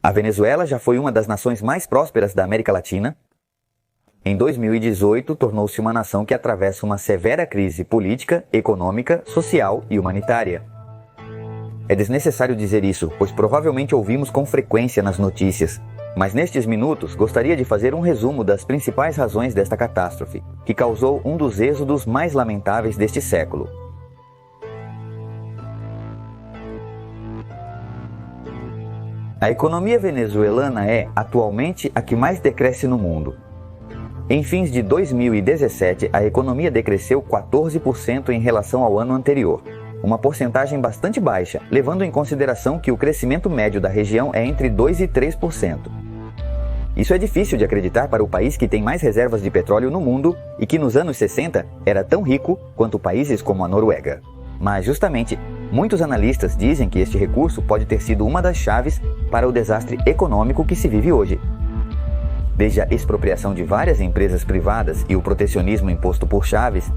A Venezuela já foi uma das nações mais prósperas da América Latina. Em 2018, tornou-se uma nação que atravessa uma severa crise política, econômica, social e humanitária. É desnecessário dizer isso, pois provavelmente ouvimos com frequência nas notícias. Mas nestes minutos, gostaria de fazer um resumo das principais razões desta catástrofe, que causou um dos êxodos mais lamentáveis deste século. A economia venezuelana é, atualmente, a que mais decresce no mundo. Em fins de 2017, a economia decresceu 14% em relação ao ano anterior, uma porcentagem bastante baixa, levando em consideração que o crescimento médio da região é entre 2% e 3%. Isso é difícil de acreditar para o país que tem mais reservas de petróleo no mundo e que nos anos 60 era tão rico quanto países como a Noruega. Mas justamente, muitos analistas dizem que este recurso pode ter sido uma das chaves para o desastre econômico que se vive hoje. Desde a expropriação de várias empresas privadas e o protecionismo imposto por Chávez,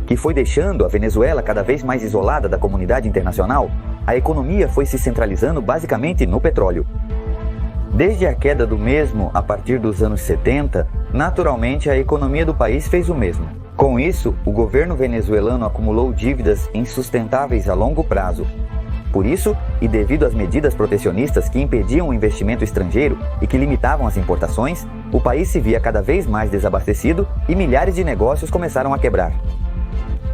que foi deixando a Venezuela cada vez mais isolada da comunidade internacional, a economia foi se centralizando basicamente no petróleo. Desde a queda do mesmo, a partir dos anos 70, naturalmente a economia do país fez o mesmo. Com isso, o governo venezuelano acumulou dívidas insustentáveis a longo prazo. Por isso, e devido às medidas protecionistas que impediam o investimento estrangeiro e que limitavam as importações, o país se via cada vez mais desabastecido e milhares de negócios começaram a quebrar.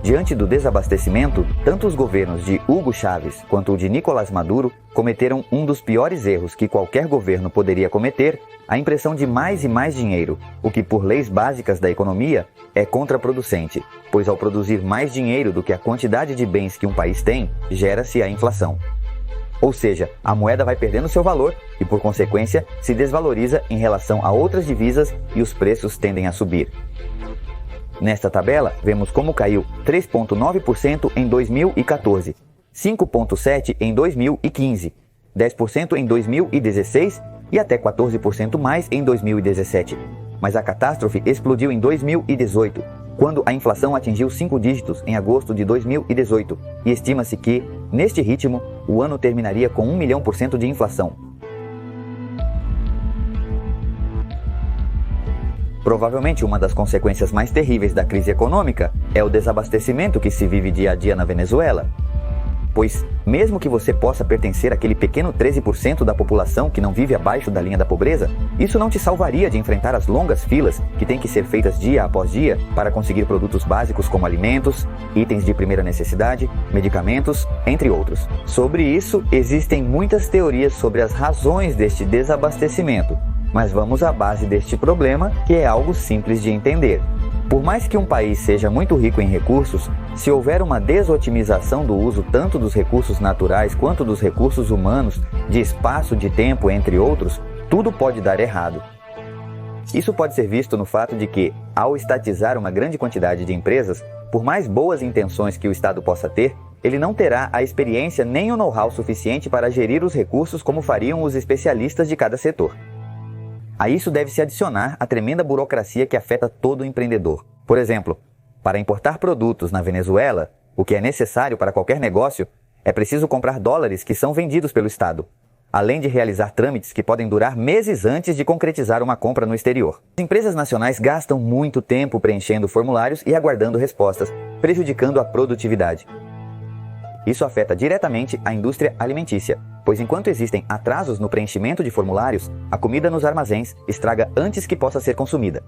Diante do desabastecimento, tanto os governos de Hugo Chávez quanto o de Nicolás Maduro cometeram um dos piores erros que qualquer governo poderia cometer, a impressão de mais e mais dinheiro, o que por leis básicas da economia é contraproducente, pois ao produzir mais dinheiro do que a quantidade de bens que um país tem, gera-se a inflação. Ou seja, a moeda vai perdendo seu valor e, por consequência, se desvaloriza em relação a outras divisas e os preços tendem a subir. Nesta tabela, vemos como caiu 3,9% em 2014, 5,7% em 2015, 10% em 2016 e até 14% mais em 2017. Mas a catástrofe explodiu em 2018, quando a inflação atingiu 5 dígitos em agosto de 2018, e estima-se que, neste ritmo, o ano terminaria com 1 milhão % de inflação. Provavelmente uma das consequências mais terríveis da crise econômica é o desabastecimento que se vive dia a dia na Venezuela. Pois, mesmo que você possa pertencer àquele pequeno 13% da população que não vive abaixo da linha da pobreza, isso não te salvaria de enfrentar as longas filas que têm que ser feitas dia após dia para conseguir produtos básicos como alimentos, itens de primeira necessidade, medicamentos, entre outros. Sobre isso, existem muitas teorias sobre as razões deste desabastecimento. Mas vamos à base deste problema, que é algo simples de entender. Por mais que um país seja muito rico em recursos, se houver uma desotimização do uso tanto dos recursos naturais quanto dos recursos humanos, de espaço, de tempo, entre outros, tudo pode dar errado. Isso pode ser visto no fato de que, ao estatizar uma grande quantidade de empresas, por mais boas intenções que o Estado possa ter, ele não terá a experiência nem o know-how suficiente para gerir os recursos como fariam os especialistas de cada setor. A isso deve-se adicionar a tremenda burocracia que afeta todo empreendedor. Por exemplo, para importar produtos na Venezuela, o que é necessário para qualquer negócio, é preciso comprar dólares que são vendidos pelo Estado, além de realizar trâmites que podem durar meses antes de concretizar uma compra no exterior. As empresas nacionais gastam muito tempo preenchendo formulários e aguardando respostas, prejudicando a produtividade. Isso afeta diretamente a indústria alimentícia, pois enquanto existem atrasos no preenchimento de formulários, a comida nos armazéns estraga antes que possa ser consumida.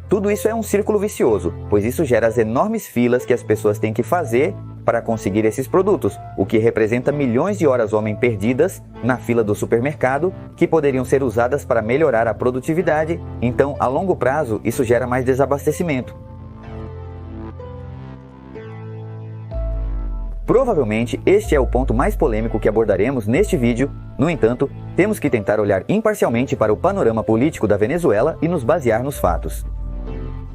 Tudo isso é um círculo vicioso, pois isso gera as enormes filas que as pessoas têm que fazer para conseguir esses produtos, o que representa milhões de horas-homem perdidas na fila do supermercado, que poderiam ser usadas para melhorar a produtividade. Então, a longo prazo, isso gera mais desabastecimento. Provavelmente, este é o ponto mais polêmico que abordaremos neste vídeo. No entanto, temos que tentar olhar imparcialmente para o panorama político da Venezuela e nos basear nos fatos.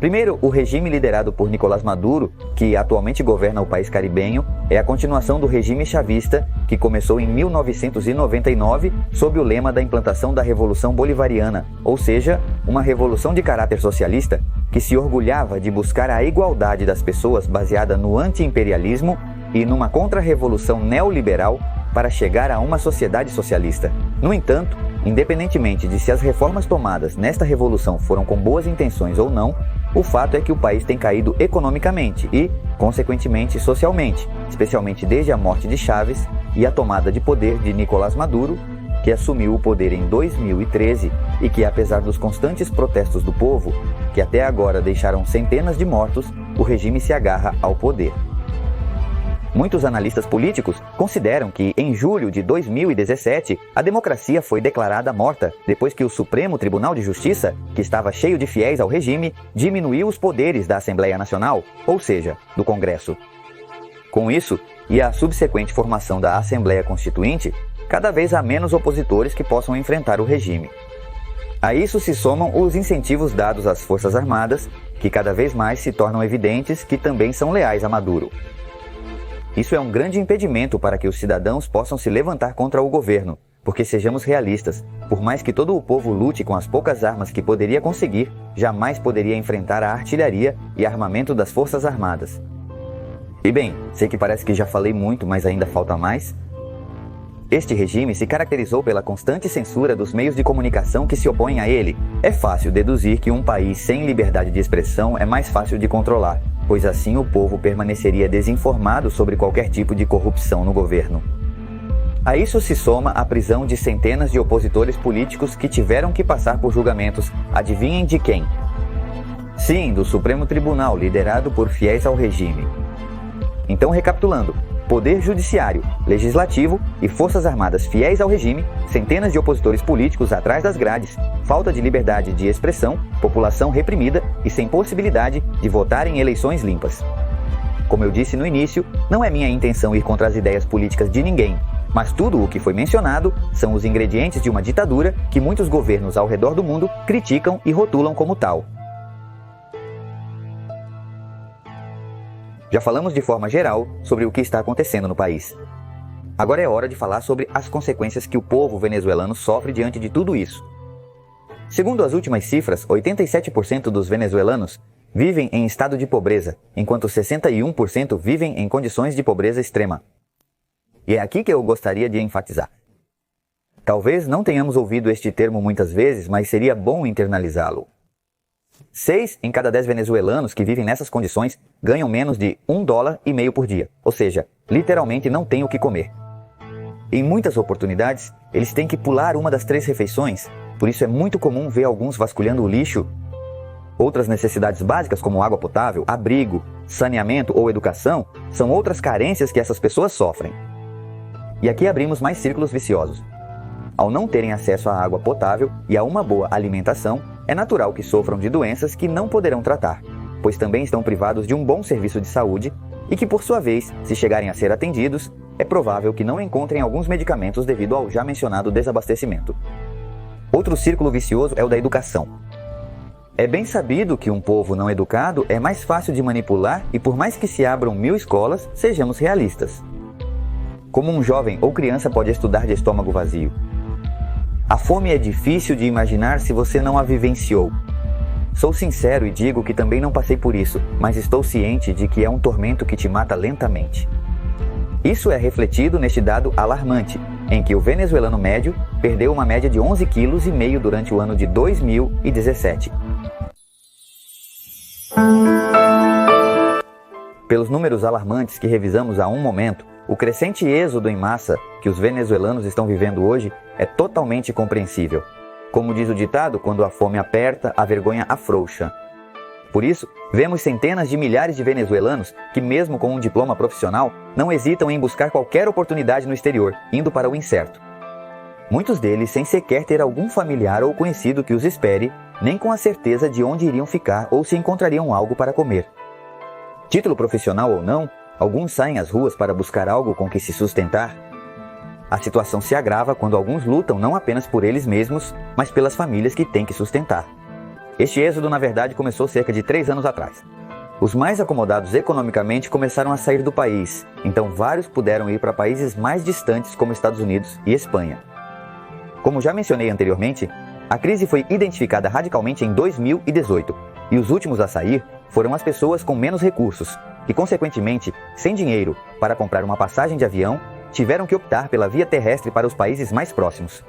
Primeiro, o regime liderado por Nicolás Maduro, que atualmente governa o país caribenho, é a continuação do regime chavista, que começou em 1999 sob o lema da implantação da Revolução Bolivariana, ou seja, uma revolução de caráter socialista que se orgulhava de buscar a igualdade das pessoas baseada no anti-imperialismo e numa contra-revolução neoliberal para chegar a uma sociedade socialista. No entanto, independentemente de se as reformas tomadas nesta revolução foram com boas intenções ou não, o fato é que o país tem caído economicamente e, consequentemente, socialmente, especialmente desde a morte de Chávez e a tomada de poder de Nicolás Maduro, que assumiu o poder em 2013 e que, apesar dos constantes protestos do povo, que até agora deixaram centenas de mortos, o regime se agarra ao poder. Muitos analistas políticos consideram que, em julho de 2017, a democracia foi declarada morta depois que o Supremo Tribunal de Justiça, que estava cheio de fiéis ao regime, diminuiu os poderes da Assembleia Nacional, ou seja, do Congresso. Com isso, e a subsequente formação da Assembleia Constituinte, cada vez há menos opositores que possam enfrentar o regime. A isso se somam os incentivos dados às Forças Armadas, que cada vez mais se tornam evidentes que também são leais a Maduro. Isso é um grande impedimento para que os cidadãos possam se levantar contra o governo, porque sejamos realistas, por mais que todo o povo lute com as poucas armas que poderia conseguir, jamais poderia enfrentar a artilharia e armamento das Forças Armadas. E bem, sei que parece que já falei muito, mas ainda falta mais. Este regime se caracterizou pela constante censura dos meios de comunicação que se opõem a ele. É fácil deduzir que um país sem liberdade de expressão é mais fácil de controlar, pois assim o povo permaneceria desinformado sobre qualquer tipo de corrupção no governo. A isso se soma a prisão de centenas de opositores políticos que tiveram que passar por julgamentos, adivinhem de quem? Sim, do Supremo Tribunal, liderado por fiéis ao regime. Então, recapitulando: Poder Judiciário, Legislativo e Forças Armadas fiéis ao regime, centenas de opositores políticos atrás das grades, falta de liberdade de expressão, população reprimida e sem possibilidade de votar em eleições limpas. Como eu disse no início, não é minha intenção ir contra as ideias políticas de ninguém, mas tudo o que foi mencionado são os ingredientes de uma ditadura que muitos governos ao redor do mundo criticam e rotulam como tal. Já falamos de forma geral sobre o que está acontecendo no país. Agora é hora de falar sobre as consequências que o povo venezuelano sofre diante de tudo isso. Segundo as últimas cifras, 87% dos venezuelanos vivem em estado de pobreza, enquanto 61% vivem em condições de pobreza extrema. E é aqui que eu gostaria de enfatizar. Talvez não tenhamos ouvido este termo muitas vezes, mas seria bom internalizá-lo. 6 em cada 10 venezuelanos que vivem nessas condições ganham menos de $1,50 por dia, ou seja, literalmente não têm o que comer. Em muitas oportunidades, eles têm que pular uma das 3 refeições, por isso é muito comum ver alguns vasculhando o lixo. Outras necessidades básicas como água potável, abrigo, saneamento ou educação são outras carências que essas pessoas sofrem. E aqui abrimos mais círculos viciosos. Ao não terem acesso à água potável e a uma boa alimentação, é natural que sofram de doenças que não poderão tratar, pois também estão privados de um bom serviço de saúde e que, por sua vez, se chegarem a ser atendidos, é provável que não encontrem alguns medicamentos devido ao já mencionado desabastecimento. Outro círculo vicioso é o da educação. É bem sabido que um povo não educado é mais fácil de manipular e, por mais que se abram 1000 escolas, sejamos realistas. Como um jovem ou criança pode estudar de estômago vazio? A fome é difícil de imaginar se você não a vivenciou. Sou sincero e digo que também não passei por isso, mas estou ciente de que é um tormento que te mata lentamente. Isso é refletido neste dado alarmante, em que o venezuelano médio perdeu uma média de 11,5 kg durante o ano de 2017. Pelos números alarmantes que revisamos há um momento, o crescente êxodo em massa que os venezuelanos estão vivendo hoje é totalmente compreensível. Como diz o ditado, quando a fome aperta, a vergonha afrouxa. Por isso, vemos centenas de milhares de venezuelanos que, mesmo com um diploma profissional, não hesitam em buscar qualquer oportunidade no exterior, indo para o incerto. Muitos deles sem sequer ter algum familiar ou conhecido que os espere, nem com a certeza de onde iriam ficar ou se encontrariam algo para comer. Título profissional ou não, alguns saem às ruas para buscar algo com que se sustentar. A situação se agrava quando alguns lutam não apenas por eles mesmos, mas pelas famílias que têm que sustentar. Este êxodo, na verdade, começou cerca de 3 anos atrás. Os mais acomodados economicamente começaram a sair do país, então vários puderam ir para países mais distantes como Estados Unidos e Espanha. Como já mencionei anteriormente, a crise foi identificada radicalmente em 2018, e os últimos a sair foram as pessoas com menos recursos, e consequentemente sem dinheiro para comprar uma passagem de avião tiveram que optar pela via terrestre para os países mais próximos.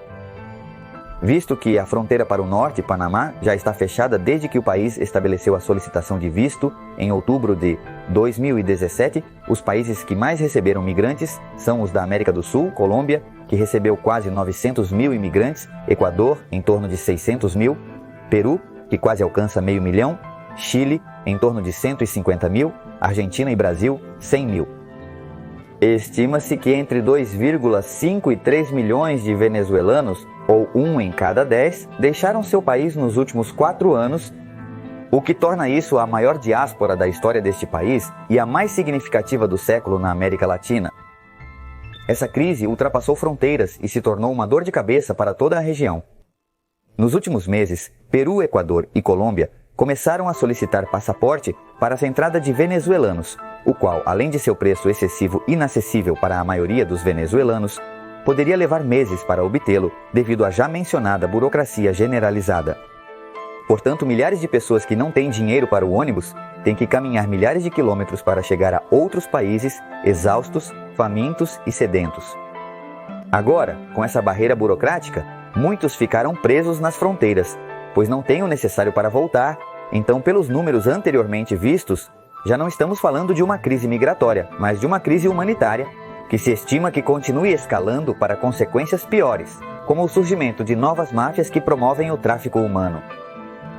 Visto que a fronteira para o norte, Panamá, já está fechada desde que o país estabeleceu a solicitação de visto em outubro de 2017, os países que mais receberam migrantes são os da América do Sul, Colômbia, que recebeu quase 900 mil imigrantes, Equador, em torno de 600 mil, Peru, que quase alcança meio milhão, Chile, em torno de 150 mil, Argentina e Brasil, 100 mil. Estima-se que entre 2,5 e 3 milhões de venezuelanos, ou 1 em cada 10, deixaram seu país nos últimos 4 anos, o que torna isso a maior diáspora da história deste país e a mais significativa do século na América Latina. Essa crise ultrapassou fronteiras e se tornou uma dor de cabeça para toda a região. Nos últimos meses, Peru, Equador e Colômbia começaram a solicitar passaporte para a entrada de venezuelanos, o qual, além de seu preço excessivo e inacessível para a maioria dos venezuelanos, poderia levar meses para obtê-lo devido à já mencionada burocracia generalizada. Portanto, milhares de pessoas que não têm dinheiro para o ônibus têm que caminhar milhares de quilômetros para chegar a outros países exaustos, famintos e sedentos. Agora, com essa barreira burocrática, muitos ficaram presos nas fronteiras, pois não têm o necessário para voltar. Então, pelos números anteriormente vistos, já não estamos falando de uma crise migratória, mas de uma crise humanitária, que se estima que continue escalando para consequências piores, como o surgimento de novas máfias que promovem o tráfico humano.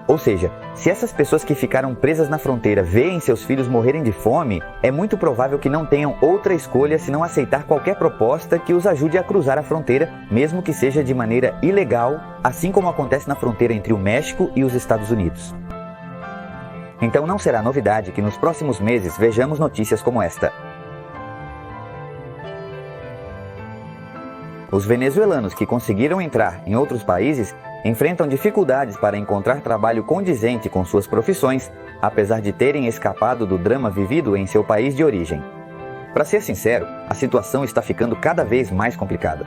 Ou seja, se essas pessoas que ficaram presas na fronteira veem seus filhos morrerem de fome, é muito provável que não tenham outra escolha senão aceitar qualquer proposta que os ajude a cruzar a fronteira, mesmo que seja de maneira ilegal, assim como acontece na fronteira entre o México e os Estados Unidos. Então não será novidade que nos próximos meses vejamos notícias como esta. Os venezuelanos que conseguiram entrar em outros países enfrentam dificuldades para encontrar trabalho condizente com suas profissões, apesar de terem escapado do drama vivido em seu país de origem. Para ser sincero, a situação está ficando cada vez mais complicada.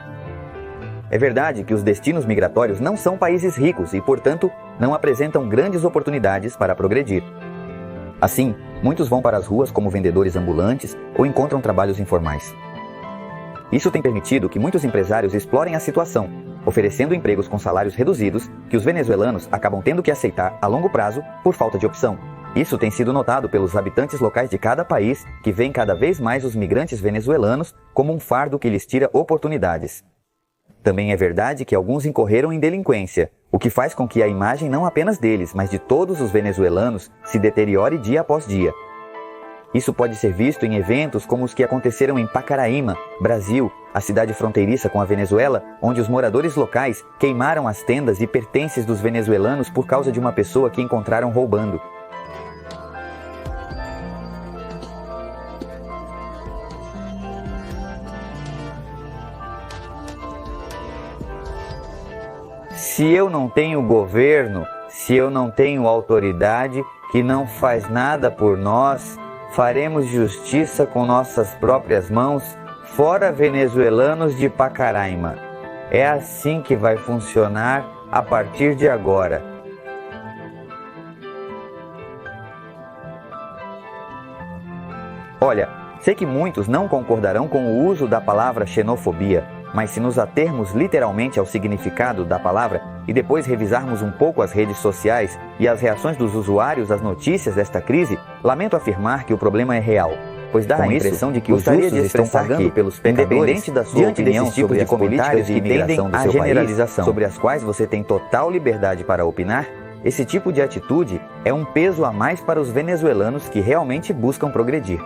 É verdade que os destinos migratórios não são países ricos e, portanto, não apresentam grandes oportunidades para progredir. Assim, muitos vão para as ruas como vendedores ambulantes ou encontram trabalhos informais. Isso tem permitido que muitos empresários explorem a situação, oferecendo empregos com salários reduzidos que os venezuelanos acabam tendo que aceitar a longo prazo por falta de opção. Isso tem sido notado pelos habitantes locais de cada país, que veem cada vez mais os migrantes venezuelanos como um fardo que lhes tira oportunidades. Também é verdade que alguns incorreram em delinquência, o que faz com que a imagem não apenas deles, mas de todos os venezuelanos se deteriore dia após dia. Isso pode ser visto em eventos como os que aconteceram em Pacaraima, Brasil, a cidade fronteiriça com a Venezuela, onde os moradores locais queimaram as tendas e pertences dos venezuelanos por causa de uma pessoa que encontraram roubando. Se eu não tenho governo, se eu não tenho autoridade que não faz nada por nós, faremos justiça com nossas próprias mãos, fora venezuelanos de Pacaraima. É assim que vai funcionar a partir de agora. Olha, sei que muitos não concordarão com o uso da palavra xenofobia, mas se nos atermos literalmente ao significado da palavra e depois revisarmos um pouco as redes sociais e as reações dos usuários às notícias desta crise, lamento afirmar que o problema é real, pois dá a impressão de que os justos estão pagando pelos pecadores da sua diante desses tipos de comentários que tendem à generalização, sobre as quais você tem total liberdade para opinar. Esse tipo de atitude é um peso a mais para os venezuelanos que realmente buscam progredir.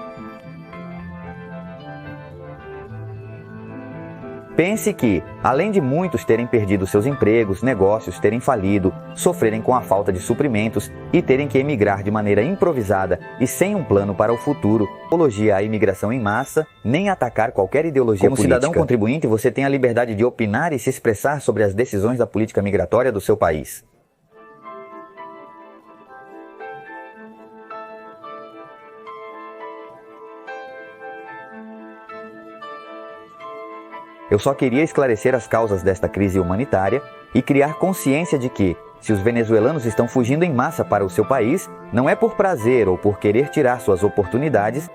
Pense que, além de muitos terem perdido seus empregos, negócios terem falido, sofrerem com a falta de suprimentos e terem que emigrar de maneira improvisada e sem um plano para o futuro, apologia à imigração em massa, nem atacar qualquer ideologia política. Como cidadão contribuinte, você tem a liberdade de opinar e se expressar sobre as decisões da política migratória do seu país. Eu só queria esclarecer as causas desta crise humanitária e criar consciência de que, se os venezuelanos estão fugindo em massa para o seu país, não é por prazer ou por querer tirar suas oportunidades,